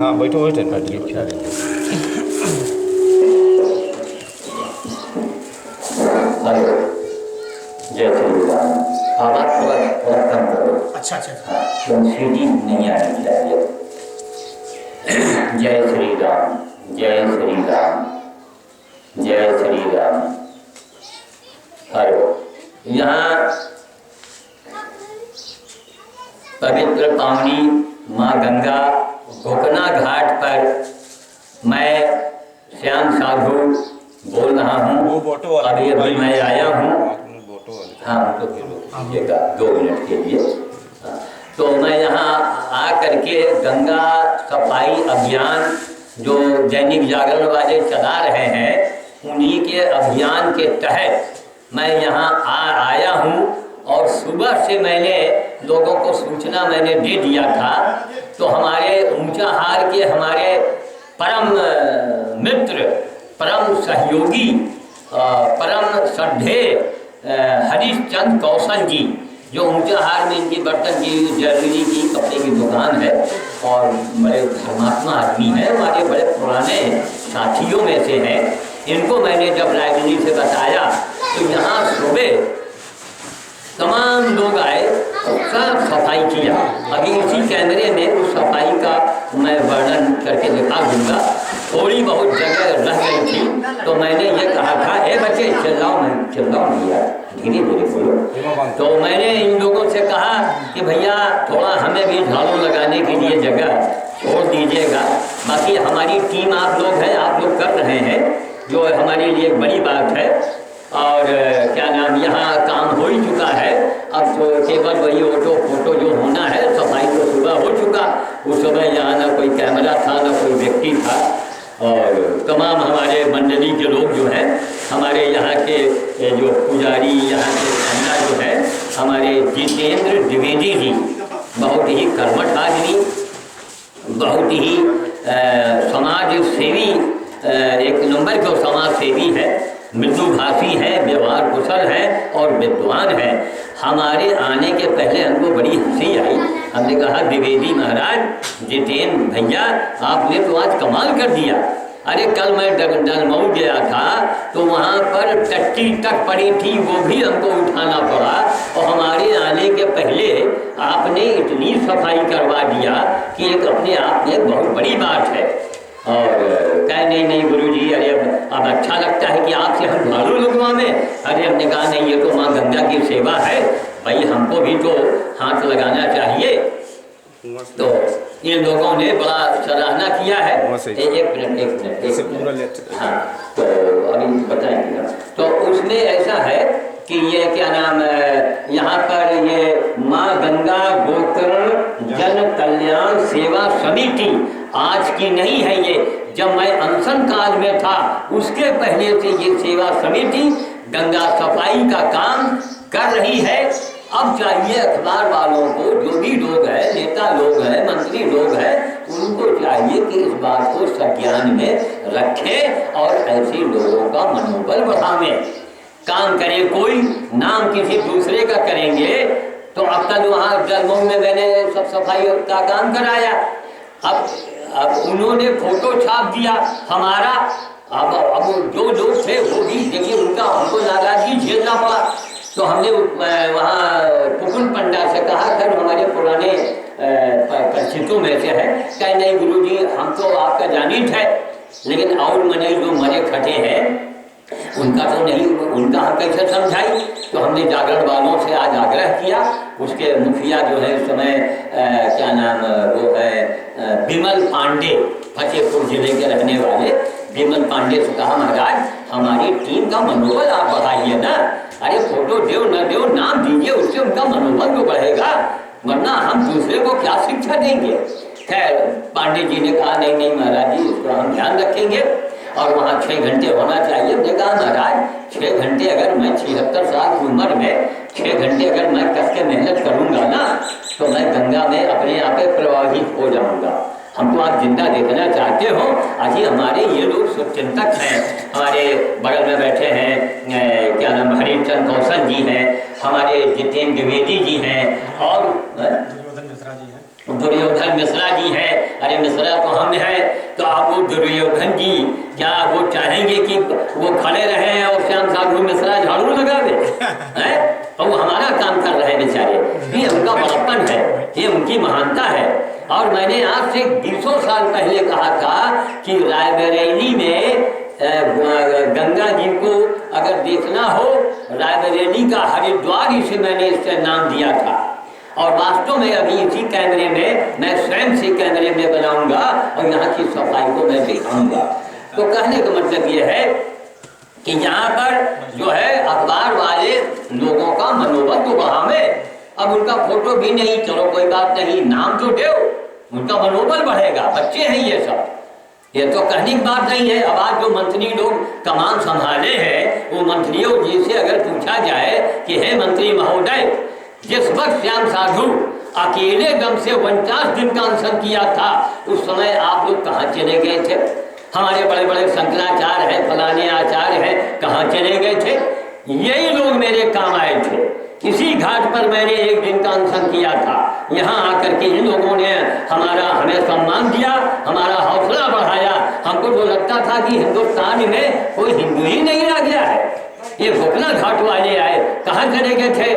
हाँ बैठो बैठो बैठो। अच्छा हेलो। जय श्री राम। आवाज थोड़ा थोड़ा कम करो। अच्छा अच्छा हाँ, सीटी नहीं आनी चाहिए। जय श्री राम। जय श्री राम। जय श्री राम। हेलो। यहाँ पवित्र पावनी माँ गंगा गोकना घाट पर मैं श्याम साधु बोल रहा हूँ। अभी अभी मैं आया हूँ। हाँ तो फिर रुकिएगा 2 मिनट के लिए। तो मैं यहाँ आ करके गंगा सफाई अभियान जो दैनिक जागरण वाले चला रहे हैं उन्हीं के अभियान के तहत मैं यहाँ आया हूँ। और सुबह से मैंने लोगों को सूचना मैंने दे दिया था। तो हमारे ऊंचाहार के हमारे परम मित्र, परम सहयोगी, परम श्रद्धेय हरीशचंद्र कौशल जी, जो ऊंचाहार में इनकी बर्तन की ज्वेलरी की कपड़े की दुकान है और बड़े धर्मात्मा आदमी हैं, हमारे बड़े पुराने साथियों में से हैं। इनको मैंने जब रायगढ़ी से बताया तो यहाँ सुबह तमाम लोग आए, सब सफाई किया। अभी इसी कैमरे में उस सफाई का मैं वर्णन करके दिखा दूंगा। थोड़ी बहुत जगह रह गई थी तो मैंने ये कहा था, ए बच्चे चिल्लाओ नहीं यार, धीरे धीरे बोलो। तो मैंने इन लोगों से कहा कि भैया थोड़ा हमें भी झाड़ू लगाने के लिए जगह छोड़ दीजिएगा। बाकी हमारी टीम आप लोग हैं, आप लोग कर रहे हैं, जो हमारे लिए एक बड़ी बात है। और क्या नाम, यहाँ काम हो ही चुका है। अब तो केवल वही ऑटो फोटो जो होना है, सफाई तो सुबह हो चुका। उस समय यहाँ ना कोई कैमरा था ना कोई व्यक्ति था। और तमाम हमारे मंडली के लोग जो हैं, हमारे यहाँ के जो पुजारी, यहाँ के संता जो है हमारे जितेंद्र द्विवेदी जी, बहुत ही कर्मठ आदमी, बहुत ही समाज सेवी, एक नंबर के समाज सेवी है, मृदुभाषी है, व्यवहार कुशल है और विद्वान है। हमारे आने के पहले हमको बड़ी हंसी आई। हमने कहा द्विवेदी महाराज, जितेंद्र भैया, आपने तो आज कमाल कर दिया। अरे कल मैं डलमऊ गया था तो वहाँ पर टट्टी तक पड़ी थी, वो भी हमको उठाना पड़ा। और हमारे आने के पहले आपने इतनी सफाई करवा दिया कि एक अपने आप में बहुत बड़ी बात है। और कहे नहीं गुरुजी, अरे अब अच्छा लगता है कि आपसे हम झाड़ू लगवावे। अरे हमने कहा नहीं, ये तो माँ गंगा की सेवा है भाई, हमको भी तो हाथ लगाना चाहिए। तो इन लोगों ने बड़ा सराहना किया है। एक मिनट हाँ, तो अभी बताएंगे। तो उसमें ऐसा है कि ये क्या नाम है, यहाँ पर ये माँ गंगा गोकर्ण जन कल्याण सेवा समिति आज की नहीं है। ये जब मैं अनशन काल में था उसके पहले से ये सेवा समिति गंगा सफाई का काम कर रही है। अब चाहिए अखबार वालों को, जो भी लोग हैं, नेता लोग हैं, मंत्री लोग हैं, उनको चाहिए कि इस बात को संज्ञान में रखें और ऐसे लोगों का मनोबल बढ़ावें, काम करें। कोई नाम किसी दूसरे का करेंगे तो अब कल वहाँ जलमऊ में मैंने सब सफाई का काम कराया। अब उन्होंने फोटो छाप दिया हमारा। अब जो लोग थे वो भी देखिए, उनका हमको नाराजगी झेलना पड़ा। तो हमने वहाँ पुकुन पंडा से कहा, खैर हमारे पुराने परिचितों में से है, कहे नहीं गुरुजी, हम तो आपका जानित है, लेकिन और मने जो मरे खटे हैं उनका तो नहीं, उनका हम कैसे समझाई। तो हमने जागरण वालों से आज आग्रह किया। उसके मुखिया जो है इस समय क्या नाम वो है विमल पांडे, फतेहपुर जिले के रहने वाले विमल पांडे से कहा, महाराज हमारी टीम का मनोबल आप बढ़ाइए ना। अरे फोटो दो न दो, नाम दीजिए, उससे उनका मनोबल तो बढ़ेगा, वरना हम दूसरे को क्या शिक्षा देंगे। खैर पांडे जी ने कहा नहीं महाराज जी, इसको हम ध्यान रखेंगे और वहाँ 6 घंटे होना चाहिए। हमने कहा महाराज 6 घंटे, अगर मैं 76 साल की उम्र में 6 घंटे अगर मैं कस के मेहनत करूँगा ना तो मैं गंगा में अपने आप प्रवाहित हो जाऊँगा। हमको आप जिंदा देखना चाहते हो। आज ही हमारे ये लोग शुभचिंतक हैं, हमारे बगल में बैठे हैं क्या नाम हरीशचंद्र कौशल जी हैं, हमारे जितेंद्र द्विवेदी जी हैं और दुर्योधन मिश्रा जी हैं, अरे मिश्रा तो हम हैं, तो आप वो दुर्योधन जी क्या वो चाहेंगे कि वो खड़े रहे और श्याम साधु मिश्रा झाड़ू लगा दे हैं? और वो हमारा काम कर रहे हैं बेचारे। ये उनका बड़प्पन है, ये उनकी महानता है। और मैंने आज से 200 साल पहले कहा था कि रायबरेली में गंगा जी को अगर देखना हो, रायबरेली का हरिद्वार इसे मैंने इसका नाम दिया था। और वास्तव में अभी इसी कैमरे में मैं स्वयं से कैमरे में बनाऊंगा और यहाँ की सफाई को मैं दिखाऊंगा। तो कहने का मतलब ये है कि यहाँ पर जो है अखबार वाले लोगों का मनोबल तो बढ़ावे। अब उनका फोटो भी नहीं, चलो कोई बात नहीं, नाम तो दो, उनका मनोबल बढ़ेगा। बच्चे हैं ये सब, ये तो कहने की बात नहीं है। अब आज जो मंत्री लोग कमान संभाले हैं, वो मंत्रियों जी से अगर पूछा जाए कि हे मंत्री महोदय, जिस वक्त श्याम साधु अकेले दम से 49 दिन का अनशन किया था, उस समय आप लोग कहाँ चले गए थे? हमारे बड़े बड़े शंकराचार्य हैं, फलाने आचार्य हैं, कहाँ चले गए थे? यही लोग मेरे काम आए थे। इसी घाट पर मैंने 1 दिन का अनशन किया था। यहाँ आकर के इन लोगों ने हमें सम्मान दिया, हमारा हौसला बढ़ाया। हमको तो लगता था कि हिंदुस्तान में कोई हिंदू ही नहीं रह गया है। ये गोकना घाट वाले आए, कहाँ चले गए थे?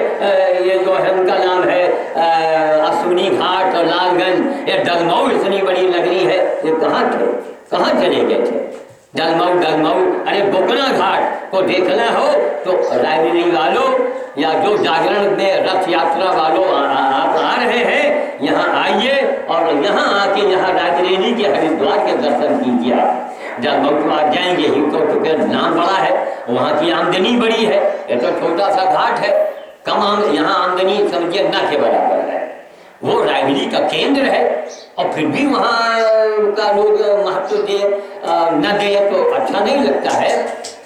ये जो है उनका नाम है अश्विनी घाट और लालगंज, ये डलमऊ इतनी बड़ी नगरी है, ये कहाँ थे? कहाँ चले गए थे? डलमऊ, अरे गोकना घाट को देखना हो तो रायबरेली वालों या जो जागरण में रथ यात्रा वालों आप आ रहे हैं, यहाँ आइए और यहाँ आके यहाँ रायबरेली के हरिद्वार के दर्शन कीजिए। डलमऊ तो आप जाएंगे ही तो फिर नाम बड़ा है, वहाँ की आमदनी बड़ी है। ये तो छोटा सा घाट है, कम यहाँ आमदनी समझिए न के बराबर है। वो रायबरेली का केंद्र है और फिर भी वहाँ का लोग महत्व दे न दे तो अच्छा नहीं लगता है।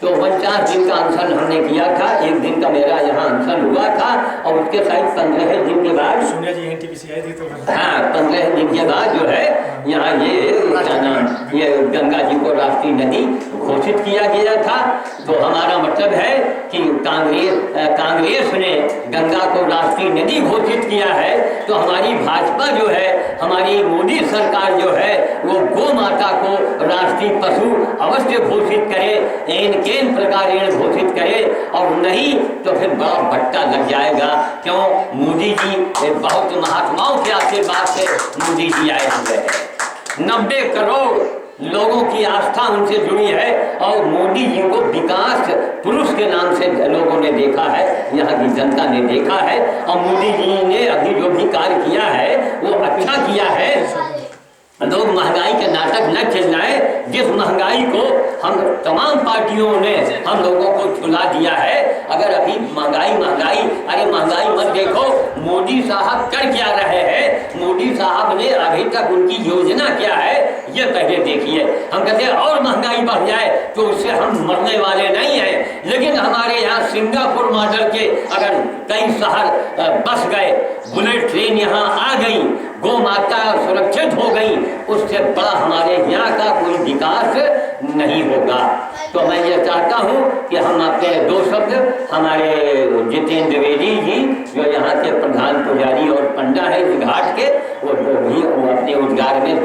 तो 49 दिन का अनशन हमने किया था। 1 दिन का मेरा यहाँ अनशन हुआ था और उसके साथ 15 दिन के बाद सोनिया जी NTPC आई थी तो हाँ 15 दिन के बाद जो है यहाँ ये गंगा जी को राष्ट्रीय नदी घोषित किया गया था। तो हमारा मतलब है कि कांग्रेस ने गंगा को राष्ट्रीय नदी घोषित किया है, तो हमारी भाजपा जो है, हमारी मोदी सरकार जो है, वो गौ माता को राष्ट्रीय पशु अवश्य घोषित करे, केन प्रकार घोषित करे। और नहीं तो फिर बड़ा भट्टा लग जाएगा। क्यों? मोदी जी बहुत महात्माओं के आशीर्वाद से मोदी जी आए हुए हैं। 90 करोड़ लोगों की आस्था उनसे जुड़ी है और मोदी जी को विकास पुरुष के नाम से लोगों ने देखा है, यहाँ की जनता ने देखा है। और मोदी जी ने अभी जो भी कार्य किया है वो अच्छा किया है। लोग महंगाई के नाटक न खिलाए। जिस महंगाई को हम तमाम पार्टियों ने हम लोगों को छुला दिया है। अगर अभी महंगाई अरे महंगाई मत देखो, मोदी साहब कर क्या रहे हैं, मोदी साहब ने अभी तक उनकी योजना क्या है ये पहले देखिए। हम कहते हैं और महंगाई बढ़ जाए तो उससे हम मरने वाले नहीं हैं, लेकिन हमारे यहाँ सिंगापुर मॉडल के अगर कई शहर बस गए, बुलेट ट्रेन यहाँ आ गई, गौ माता सुरक्षित हो गई, उससे बड़ा हमारे यहाँ का कोई विकास नहीं होगा। तो मैं ये चाहता हूँ कि हम अपने 2 शब्द हमारे जितेंद्र द्विवेदी जी जो यहाँ के प्रधान पुजारी और पंडा है इस घाट के, वो अपने उद्गार में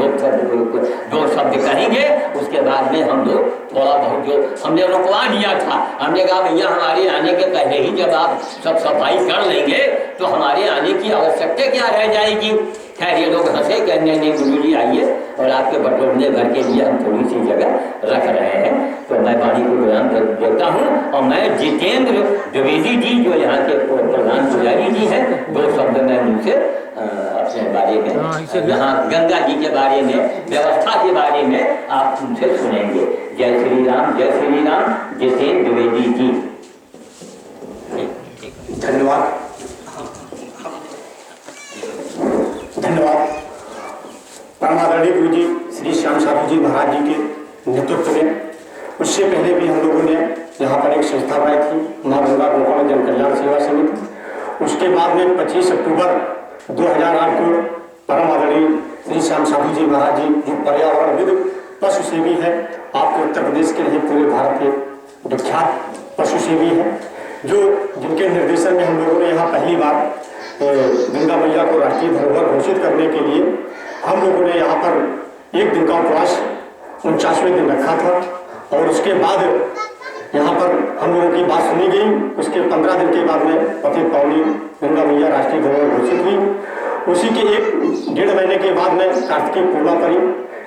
2 शब्द कहेंगे। उसके बाद में हम लोग थोड़ा बहुत जो हमने रुकवा दिया था, हमने कहा भैया हमारे आने के पहले ही जब आप सब सफाई कर लेंगे तो हमारे आने की आवश्यकता क्या रह जाएगी। खैर ये लोग हंसे, कहने नहीं गुरु जी आइए और आपके बटोरने भर के लिए हम थोड़ी सी जगह रख रहे हैं। तो मैं वाणी को विराम देता हूँ और मैं जितेंद्र द्विवेदी जी जो यहाँ के प्रधान पुजारी जी हैं, 2 शब्द मैं उनसे अपने बारे में, यहाँ गंगा जी के बारे में, व्यवस्था के बारे में आप उनसे सुनेंगे। जय श्री राम, जय श्री राम। जितेंद्र द्विवेदी जी। धन्यवाद। परमादरणीय गुरु जी श्री श्याम साधु जी महाराज जी के नेतृत्व में, उससे पहले भी हम लोगों ने यहाँ पर एक संस्था बनाई थी, माँ गंगा गोकर्ण जन कल्याण सेवा समिति। उसके बाद में 25 अक्टूबर 2008 को परम आदरणीय श्री श्याम साधु जी महाराज जी जो पर्यावरणविद पशु सेवी है, आपके उत्तर प्रदेश के लिए पूरे भारत के विख्यात पशु सेवी है, जो जिनके निर्देशन में हम लोगों ने यहाँ पहली बार गंगा मैया को राष्ट्रीय धरोहर घोषित करने के लिए हम लोगों ने यहाँ पर 1 दिन का उपवास 49वें दिन रखा था और उसके बाद यहाँ पर हम लोगों की बात सुनी गई। उसके 15 दिन के बाद में पतित पावनी गंगा मैया राष्ट्रीय धरोहर घोषित हुई। उसी के 1-1.5 महीने के बाद में कार्तिकी पूर्णिमा पड़ी,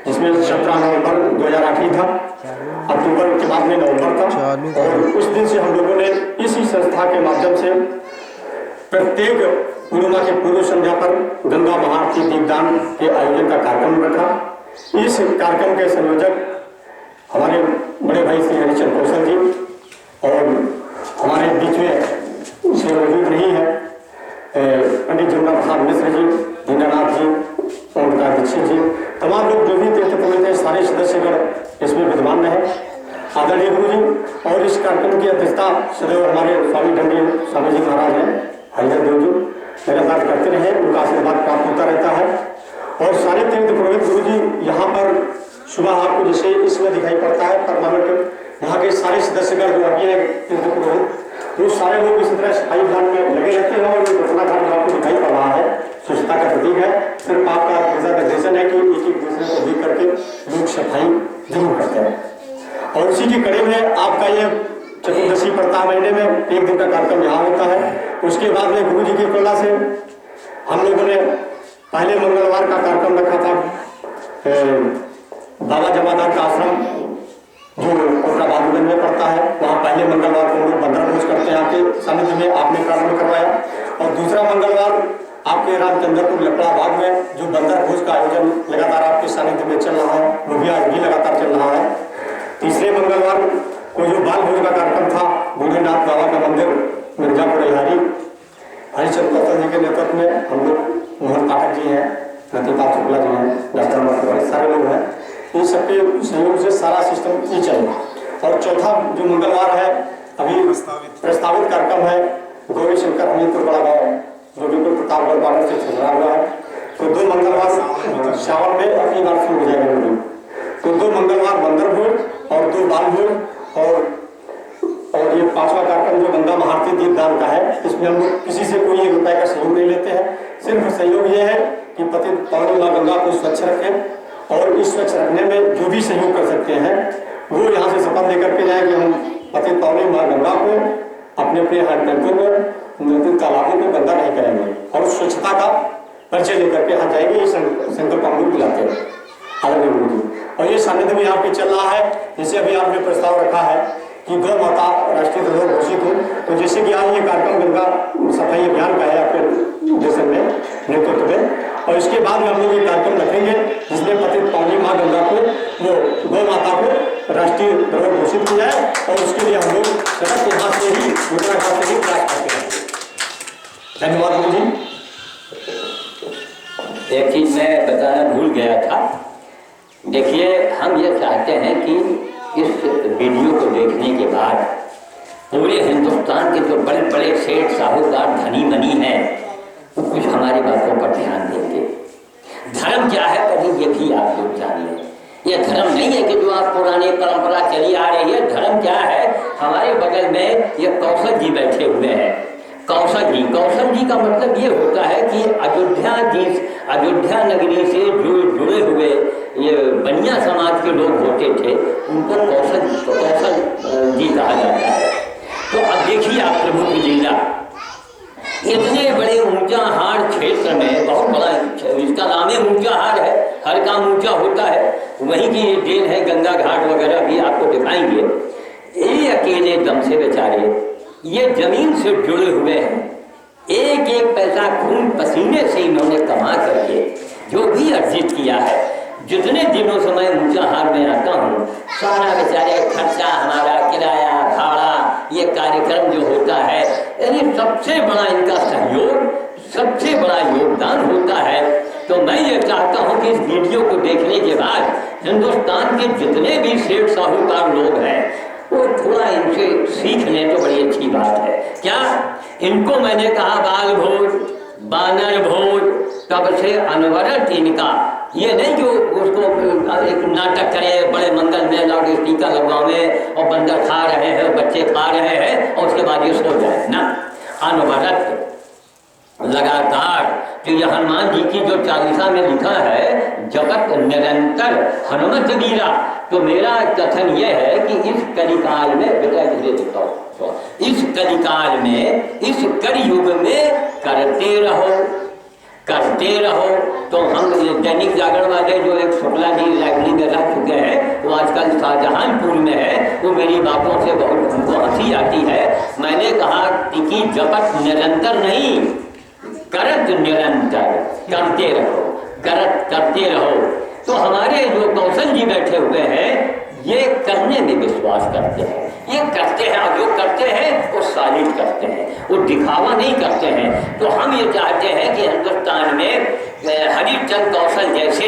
जिसमें 17 नवंबर 2008 ही था, अक्टूबर के बाद में नवंबर था। और उस दिन से हम लोगों ने इसी संस्था के माध्यम से प्रत्येक पूर्णिमा के पूर्व संध्या पर गंगा महाआरती दीपदान के आयोजन का कार्यक्रम रखा। इस कार्यक्रम के संयोजक हमारे बड़े भाई श्री हरिचंद कौशल जी और हमारे बीच में से मौजूद नहीं है पंडित जमुना प्रसाद मिश्र जी, दीनानाथ जी, ओमकार दीक्षित जी, तमाम लोग जो भी तीर्थ पुरोहित हैं, सारे सदस्यगण इसमें विद्यमान रहे। आदरणीय गुरु जी और इस कार्यक्रम की अध्यक्षता सदैव हमारे स्वामी दंडी स्वामी जी महाराज हैं, हरिहर देव जी मेरे साथ करते रहे, उनका आशीर्वाद प्राप्त होता रहता है। और सारे तीर्थ पुरोहित गुरु जी यहाँ पर सुबह आपको जैसे इसमें दिखाई पड़ता है परमानेंट यहाँ के सारे सदस्यगण जो अभी है तीर्थ पुरोहित, वो सारे लोग इसी तरह सफाई अभियान में लगे रहते हैं। और ये घटना घाट आपको दिखाई पड़ रहा है, स्वच्छता का प्रतीक है। सिर्फ आपका निर्देशन है कि एक दूसरे को देख करके लोग सफाई जरूर करते हैं। और उसी की कड़ी में आपका ये चतुर्दशी पड़ता है, महीने में 1 दिन का कार्यक्रम यहाँ होता है। उसके बाद में गुरु जी की कृपा से हम लोगों ने पहले मंगलवार का कार्यक्रम रखा था बाबा जमादार का आश्रम जो कोटरा बाबूगंज में पड़ता है, वहाँ पहले मंगलवार को हम लोग बंदर भोज करते हैं आपके सानिध्य में, आपने प्रारंभ करवाया। और दूसरा मंगलवार आपके रामचंद्रपुर लपड़ा बाग में जो बंदर भोज का आयोजन लगातार आपके सानिध्य में चल रहा है, वो भी आज भी लगातार चल रहा है। तीसरे मंगलवार को जो बाल भोज का कार्यक्रम था भोलेनाथ बाबा का मंदिर मिर्जापुर रिहारी, हरिचंद कौशल जी के नेतृत्व में हम लोग मोहन पाठक जी हैं, नतीपाल शुक्ला जी हैं, डॉक्टर माथुर, सारे लोग हैं, इन सबके सहयोग से सारा सिस्टम ये चल रहा है। और चौथा जो मंगलवार है अभी प्रस्तावित कार्यक्रम है गौरी शंकर हमीरपुर बड़ा गाँव जो बिल्कुल प्रतापगढ़ बॉर्डर से चल रहा है। तो 2 मंगलवार श्रावण में अपनी बार शुरू हो जाएगा। तो 2 मंगलवार बंदर भोज और 2 बाल भोज और ये 5वां कार्यक्रम जो गंगा महाआरती दीपदान का है, इसमें हम लोग किसी से कोई 1 रुपए का सहयोग नहीं लेते हैं। सिर्फ सहयोग ये है कि पतित पावनी माँ गंगा को स्वच्छ रखें और इस स्वच्छ रखने में जो भी सहयोग कर सकते हैं वो यहाँ से शपथ लेकर के जाए कि हम पतित पावनी माँ गंगा को अपने अपने हैंडपंपों को नदी तालाबों को गंदा नहीं करेंगे और स्वच्छता का परिचय लेकर के यहाँ जाएंगे। ये संकल्प हम लोग दिलाते हैं आदरणीय गुरु जी। और ये सानिध्य में यहाँ पे चल रहा है, जैसे अभी आपने प्रस्ताव रखा है कि गौ माता राष्ट्रीय धरोहर घोषित हो, तो जैसे कि आज ये कार्यक्रम गंगा सफाई अभियान का है आपके देशन में नेतृत्व में, और इसके बाद में हम लोग ये कार्यक्रम रखेंगे जिसमें पतित पावनी माँ गंगा को वो गौ माता को राष्ट्रीय धरोहर घोषित किया है। और उसके लिए हम लोग सड़क के हाथ से ही उत्तराखंड से ही प्रयास करते हैं। धन्यवाद गुरु जी। एक चीज मैं बताना भूल गया था। देखिए, हम ये चाहते हैं कि इस वीडियो को देखने के बाद पूरे हिंदुस्तान के जो बड़े बड़े सेठ साहूकार धनी मनी हैं वो कुछ हमारी बातों पर ध्यान देंगे। धर्म क्या है पहले ये भी आप लोग जान लें। ये धर्म नहीं है कि जो आप पुरानी परंपरा चली आ रही है। धर्म क्या है? हमारे बगल में ये कौशल जी बैठे हुए हैं। कौशल जी का मतलब ये होता है कि अयोध्या नगरी से जुड़े हुए ये बनिया समाज के लोग होते थे, उनको कौशल जी कहा जाता है। तो अब देखिए आप प्रभु की लीला, इतने बड़े ऊंचाहार क्षेत्र में बहुत बड़ा, इसका नाम ही ऊंचाहार है, हर काम ऊंचा होता है। वहीं की ये देन है, गंगा घाट वगैरह भी आपको दिखाएंगे। ये अकेले दम से बेचारे ये जमीन से जुड़े हुए हैं। एक एक पैसा खून पसीने से इन्होंने कमा करके जो भी अर्जित किया है। जितने दिनों से मैं ऊंचाहार में आता हूँ, सारा बेचारे खर्चा, हमारा किराया, भाड़ा, ये कार्यक्रम जो होता है, यानी सबसे बड़ा इनका सहयोग, सबसे बड़ा योगदान होता है। तो मैं ये चाहता हूँ कि इस वीडियो को देखने के बाद हिंदुस्तान के जितने भी सेठ साहूकार लोग हैं वो थोड़ा इनसे सीख लें तो बड़ी अच्छी बात है। क्या इनको मैंने कहा बाल भोज, बानर भोज, तब से अनवरत इनका ये नहीं जो उसको एक नाटक करे बड़े मंगल में लाउड स्पीकर लगवावे और बंदर खा रहे हैं, बच्चे खा रहे हैं और उसके बाद ये सो जाए ना। अनवरत लगातार। तो ये हनुमान जी की जो चालीसा में लिखा है, जगत निरंतर हनुमत वीरा, तो मेरा कथन यह है कि इस कलिकाल में, बेटा धीरे दिखाओ, इस कलिकाल में, इस कलयुग में करते रहो। तो हम दैनिक जागरण वाले जो एक शुक्ला जी लाइब्रेरी में रह चुके हैं, वो आजकल शाहजहानपुर में है, वो मेरी बातों से बहुत उनको हंसी आती है। मैंने कहा कि जपत निरंतर नहीं, करत निरंतर, करते रहो। तो हमारे जो कौशल जी बैठे हुए हैं, ये करने में विश्वास करते हैं, ये करते हैं, और जो करते हैं वो सॉलिड करते हैं, वो दिखावा नहीं करते हैं। तो हम ये चाहते हैं कि हिंदुस्तान में हरिचंद कौशल जैसे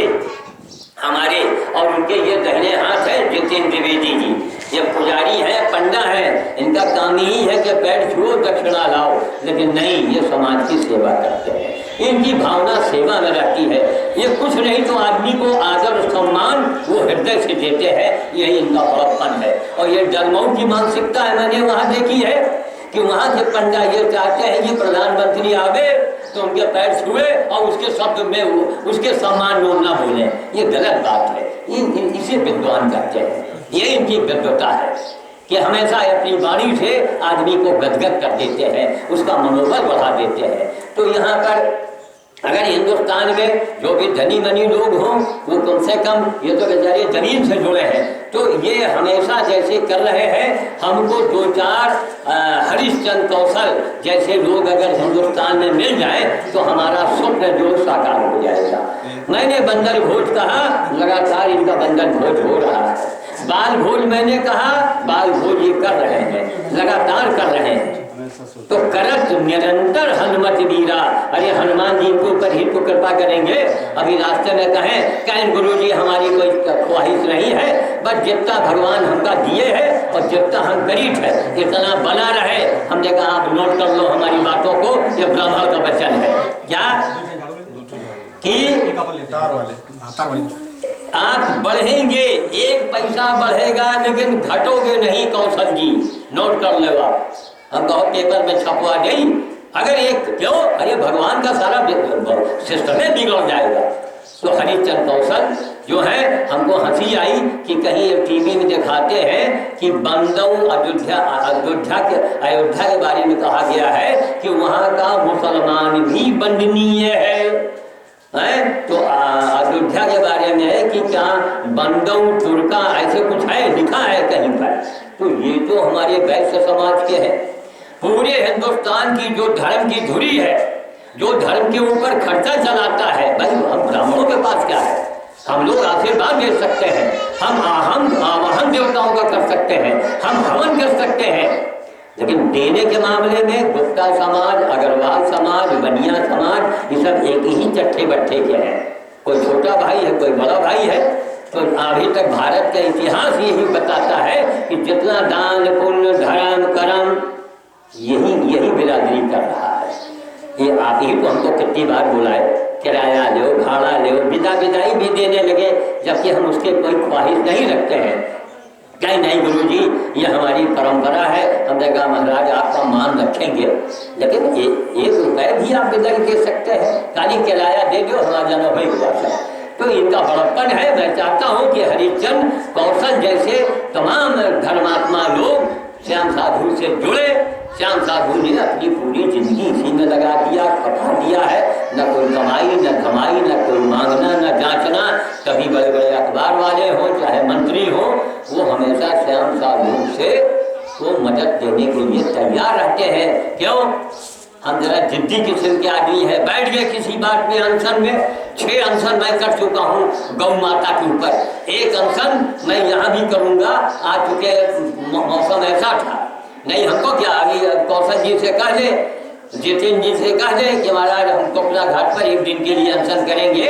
हमारे, और उनके ये दाहिने हाथ है जितेंद्र द्विवेदी जी, ये पुजारी है, पंडा है, इनका काम ही है कि पैर छुओ दक्षिणा लाओ, लेकिन नहीं, ये समाज की सेवा करते हैं, इनकी भावना सेवा में रहती है। ये कुछ नहीं तो आदमी को आदर सम्मान वो हृदय से देते हैं, यही इनका बड़प्पन है। और ये डलमऊ की मानसिकता है, मैंने वहाँ देखी है कि वहाँ के पंडा ये चाहते हैं कि प्रधानमंत्री आवे तो उनके पैर छुए और उसके शब्द में उसके सम्मान में ना बोले, ये गलत बात है। इसे विद्वान करते हैं, ये इनकी विद्वता है कि हमेशा अपनी वाणी से आदमी को गदगद कर देते हैं, उसका मनोबल बढ़ा देते हैं। तो यहाँ पर अगर हिंदुस्तान में जो भी धनी मनी लोग हों, वो कम से कम, ये तो बेचारे जमीन से जुड़े हैं, तो ये हमेशा जैसे कर रहे हैं, हमको 2-4 हरिश्चंद्र कौशल जैसे लोग अगर हिंदुस्तान में मिल जाए तो हमारा स्वप्न जो साकार हो जाएगा। मैंने बंदर भोज कहा, लगातार इनका बंदर भोज हो रहा है। बाल भोज मैंने कहा, बाल भोज ये कर रहे हैं, लगातार कर रहे हैं। तो करत निरंतर हनुमत वीरा, अरे हनुमान जी इनके ऊपर ही तो कृपा करेंगे। अभी रास्ते में कहें गुरु जी हमारी कोई ख्वाहिश नहीं है, बस जितना भगवान हमका दिए है और जितना हम करीब है इतना बना रहे। हमने कहा आप नोट कर लो हमारी बातों को, ये ब्रह्मा का वचन है क्या कि आप बढ़ेंगे, 1 पैसा बढ़ेगा लेकिन घटोगे नहीं। कौशल जी नोट कर ले, आप हम कहो पेपर में छपवा गई, अगर एक क्यों, अरे भगवान का सारा सिस्टम में बिगड़ जाएगा। तो हरिचंद कौशल जो है, हमको हंसी आई कि कहीं टीवी में दिखाते हैं कि बंदऊ अयोध्या के बारे में कहा गया है कि वहाँ का मुसलमान भी बंदनीय है। तो अयोध्या के बारे में है कि क्या बंदऊ तुर्का ऐसे कुछ है, लिखा है कहीं पर। तो ये तो हमारे वैश्य समाज के हैं। पूरे हिंदुस्तान की जो धर्म की धुरी है, जो धर्म के ऊपर खर्चा चलाता है, भाई हम ब्राह्मणों के पास क्या है, हम लोग आशीर्वाद दे सकते हैं, हम आवाहन देवताओं का कर सकते हैं, हम हवन कर सकते हैं, लेकिन देने के मामले में गुप्ता समाज, अग्रवाल समाज, बनिया समाज, ये सब एक ही चट्टे बट्टे के हैं। कोई छोटा भाई है, कोई बड़ा भाई है। तो अभी तक भारत का इतिहास यही बताता है कि जितना दान पुण्य धर्म कर्म यही बिरादरी कर रहा है। ये आप ही तो हमको कितनी बार बुलाए, किराया लो, भाड़ा लो, विदाई भी देने लगे, जबकि हम उसके कोई ख्वाहिश नहीं रखते हैं। कहीं नहीं गुरुजी, ये हमारी परंपरा है, हमने कहा महाराज आपका मान रखेंगे, लेकिन 1 रुपये भी आप विदाई दे सकते हैं, खाली किराया दे दो, हमारा जाना भाई हुआ था। तो इनका बड़प्पन है। मैं चाहता हूँ कि हरिचंद कौशल जैसे तमाम धर्मात्मा लोग श्याम साधु से जुड़े। श्याम साधु ने अपनी पूरी जिंदगी इसी में लगा दिया, खपा दिया है, न कोई कमाई न धमाई, न कोई मांगना न जांचना। कभी बड़े बड़े अखबार वाले हों चाहे मंत्री हों, वो हमेशा श्याम साधु से वो मदद देने के लिए तैयार रहते हैं। क्यों? हम जरा जिद्दी किस्म के आदमी है, बैठ गए किसी बात में अनशन में। 6 अनशन मैं कर चुका हूँ गौ माता के ऊपर, 1 अनशन मैं यहाँ भी करूँगा। आज चुके मौसम ऐसा था, नहीं हमको क्या, अभी कौशल जी से कह दे, जितेंद्र जी से कह दे कि महाराज हम कोकला घाट पर 1 दिन के लिए अनशन करेंगे।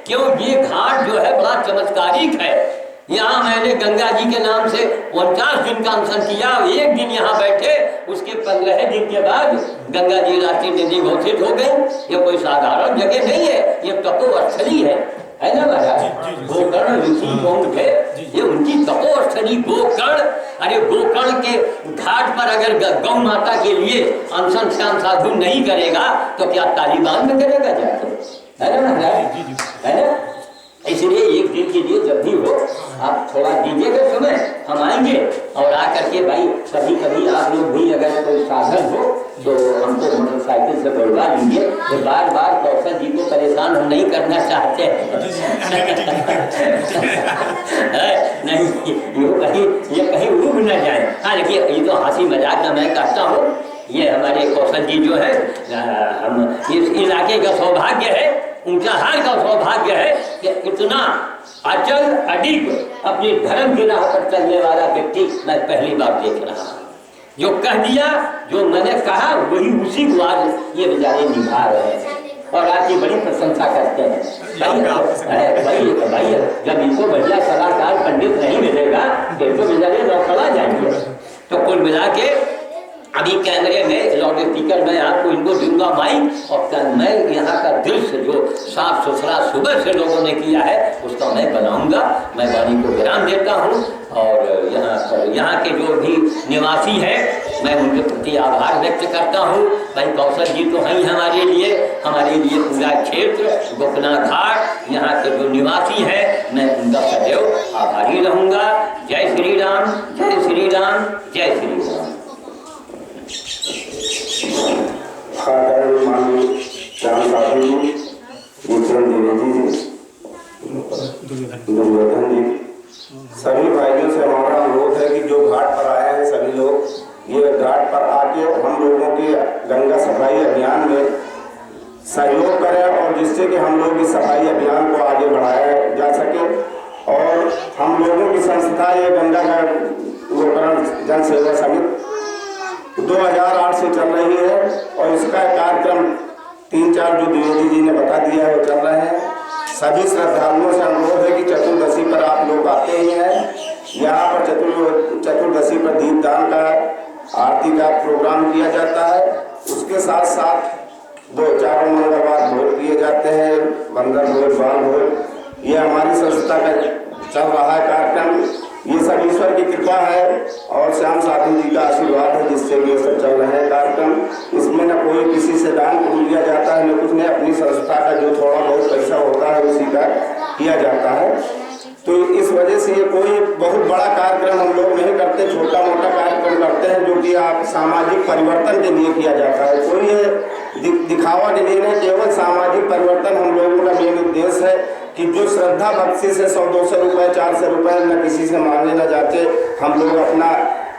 क्यों? ये घाट जो है बड़ा चमत्कारिक है। यहाँ मैंने गंगा जी के नाम से 49 दिन का अनशन किया, 1 दिन यहाँ बैठे, उसके 15 दिन के बाद गंगा जी राष्ट्रीय नदी घोषित हो गई। ये कोई साधारण जगह नहीं है, ये तपोस्थली है ना महाराज। गोकर्ण ऋषि होंगे, ये उनकी तपोस्थली गोकर्ण अरे गोकर्ण के घाट पर अगर गौ माता के लिए अनशन श्याम साधु नहीं करेगा तो क्या तालिबान में करेगा जाके? है ना महाराज? है ना? इसलिए एक दिन के लिए जब भी हो आप थोड़ा दीजिएगा समय, हम आएंगे और आकर के भाई कभी कभी आप लोग भी अगर कोई साधन हो तो हमको मोटरसाइकिल से बढ़वा लीजिए। तो बार बार कौशल जी को परेशान हम नहीं करना चाहते नहीं, ये कहीं उब न जाए। हाँ देखिए, ये तो हंसी मजाक में मैं कहता हूँ, ये हमारे कौशल जी जो है, हम इस इलाके का सौभाग्य है, ऊंचाहार का सौभाग्य है कि इतना अचल अडिग अपने धर्म की राह पर चलने वाला व्यक्ति मैं पहली बार देख रहा हूँ। जो कह दिया, जो मैंने कहा, वही उसी को आज ये बेचारे निभा रहे हैं और आपकी बड़ी प्रशंसा करते हैं। भाई जब इनको बढ़िया सलाहकार पंडित नहीं मिलेगा तो इनको बेचारे लौटला जाएंगे। तो कुल मिला के अभी कैमरे में लाउड स्पीकर में आपको इनको दूंगा माइक, और मैं यहाँ का दृश्य जो साफ सुथरा सुबह से लोगों ने किया है उसका मैं बनाऊंगा। मैं वाणी को विराम देता हूँ और यहाँ के जो भी निवासी हैं मैं उनके प्रति आभार व्यक्त करता हूँ। भाई कौशल जी तो हैं हमारे लिए पूरा क्षेत्र गोकना घाट, यहाँ के जो निवासी हैं मैं उनका सदैव आभारी रहूँगा। जय श्री राम, जय श्री राम, जय श्री राम। माननीय श्याम साधु जी, द्विवेदी जी, दुर्योधन जी, सभी भाइयों से हमारा अनुरोध है कि जो घाट पर आए हैं सभी लोग ये घाट पर आके हम लोगों के गंगा सफाई अभियान में सहयोग करें और जिससे कि हम लोग इस सफाई अभियान को आगे बढ़ाया जा सके। और हम लोगों की संस्था ये गंगा गोकर्ण जन सेवा समिति 2008 से चल रही है और इसका कार्यक्रम 3-4 जो द्विवेदी जी ने बता दिया है वो चल रहे हैं। सभी श्रद्धालुओं से अनुरोध है कि चतुर्दशी पर आप लोग आते ही हैं। यहाँ पर चतुर्दशी पर दीपदान का आरती का प्रोग्राम किया जाता है। उसके साथ साथ 2-4 मंगलवार भोज किए जाते हैं, बंदर भोज, बाल भोज। ये हमारी संस्था का चल रहा है कार्यक्रम। ये सब ईश्वर की कृपा है और श्याम साधु जी का आशीर्वाद है जिससे ये सब चल रहे हैं कार्यक्रम। इसमें न कोई किसी से दान पुण्य लिया जाता है, न कुछ नहीं। अपनी संस्था का जो थोड़ा बहुत पैसा होता है उसी का किया जाता है। तो इस वजह से ये कोई बहुत बड़ा कार्यक्रम हम लोग नहीं करते, छोटा मोटा कार्यक्रम करते हैं जो कि आप सामाजिक परिवर्तन के लिए किया जाता है। कोई ये दिखावा के लिए नहीं, केवल सामाजिक परिवर्तन हम लोगों का मेन उद्देश्य है कि जो श्रद्धा भक्ति से 100-200 रुपये, 400 रुपये न किसी से मांगने न जाते, हम लोग अपना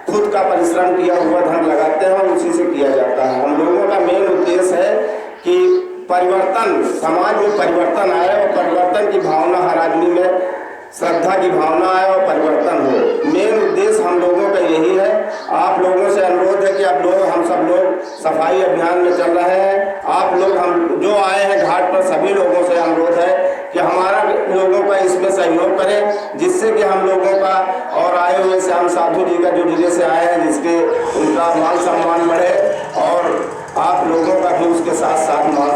खुद का परिश्रम किया हुआ धन लगाते हैं और उसी से किया जाता है। हम लोगों का मेन उद्देश्य है कि परिवर्तन, समाज में परिवर्तन आए और परिवर्तन की भावना हर आदमी में, श्रद्धा की भावना आए और परिवर्तन हो। मेन उद्देश्य हम लोगों का यही है। आप लोगों से अनुरोध है कि आप लोग, हम सब लोग सफाई अभियान में चल रहे हैं। आप लोग, हम जो आए हैं घाट पर, सभी लोगों से अनुरोध है कि हमारा लोगों का इसमें सहयोग करें जिससे कि हम लोगों का और आए हुए श्याम साधु जी का जो जिले से आए हैं जिसके उनका मान सम्मान बढ़े और आप लोगों का भी उसके साथ साथ मान